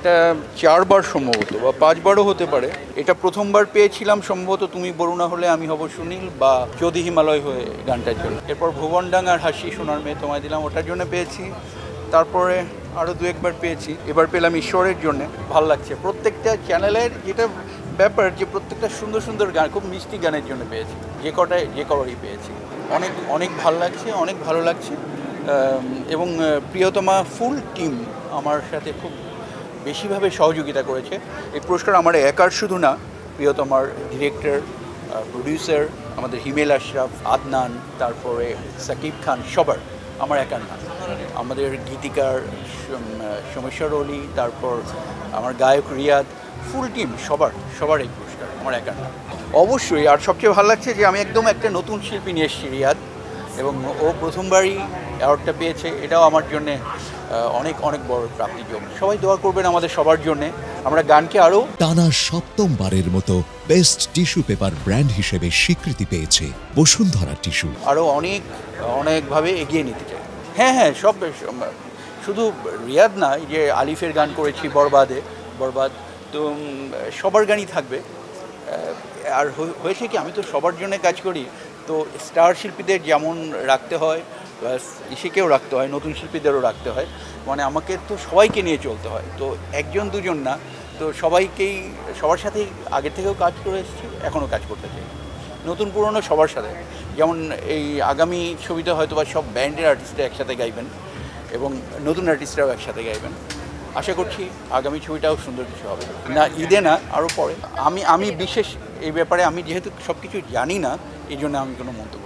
এটা 4 বার সম্ভবত বা 5 বারও হতে পারে। এটা প্রথমবার পেয়েছিলাম সম্ভবত তুমি বরুণা হলে আমি হব সুনীল বা যদি হিমালয় হয়ে গানটার জন্য। এরপর ভুবনডাঙ্গার হাসি সোনার মেয়ে তোমায় দিলাম ওটার জন্য পেয়েছি। তারপরে আরও 2-1 বার পেয়েছি। এবার পেলাম ঈশ্বরের জন্যে। ভাল লাগছে প্রত্যেকটা চ্যানেলের যেটা ব্যাপার যে প্রত্যেকটা সুন্দর সুন্দর গান খুব মিষ্টি গানের জন্য পেয়েছি। যে কটাই পেয়েছি অনেক অনেক ভালো লাগছে, অনেক ভালো লাগছে। এবং প্রিয়তমা ফুল টিম আমার সাথে খুব বেশিভাবে সহযোগিতা করেছে। এই পুরস্কার আমার একার শুধু না, প্রিয়তমার ডিরেক্টর, প্রডিউসার, আমাদের হিমেল আশরাফ, আদনান, তারপরে সাকিব খান, সবার, আমার একার না। আমাদের গীতিকার সোমেশ্বর অলি, তারপর আমার গায়ক রিয়াদ, ফুল টিম সবার এই পুরস্কার, আমার একার না। অবশ্যই। আর সবচেয়ে ভালো লাগছে যে আমি একদম একটা নতুন শিল্পী নিয়ে এসেছি রিয়াদ, এবং ও প্রথমবারই অ্যাওয়ার্ডটা পেয়েছে। এটাও আমার জন্যে অনেক অনেক বড় প্রাপ্তিযোগ। সবাই দোয়া করবেন আমাদের সবার জন্যে, আমরা গানকে আরও। টানা 7মবারের মতো বেস্ট টিস্যু পেপার ব্র্যান্ড হিসেবে স্বীকৃতি পেয়েছে বসুন্ধরা টিস্যু। আরও অনেকভাবে এগিয়ে নিতে চাই। হ্যাঁ, সব শুধু রিয়াদ না, যে আলিফের গান করেছি বরবাদ, তো সবার গানই থাকবে। আর হয়েছে কি, আমি তো সবার জন্য কাজ করি, তো স্টার শিল্পীদের যেমন রাখতে হয় প্লাস ইসেকেও রাখতে হয়, নতুন শিল্পীদেরও রাখতে হয়। মানে আমাকে তো সবাইকে নিয়ে চলতে হয়, তো একজন দুজন না, তো সবার সাথেই আগের থেকেও কাজ করে এসেছি, এখনও কাজ করতে চাই, নতুন পুরনো সবার সাথে। যেমন এই আগামী ছবিতে হয়তো বা সব ব্যান্ডের আর্টিস্টরা একসাথে গাইবেন এবং নতুন আর্টিস্টরাও একসাথে গাইবেন। আশা করছি আগামী ছবিটাও সুন্দর কিছু হবে। না, ঈদে না, আরও পরে। আমি বিশেষ এই ব্যাপারে আমি যেহেতু সব কিছু জানি না, এই জন্য আমি কোনো মন্তব্য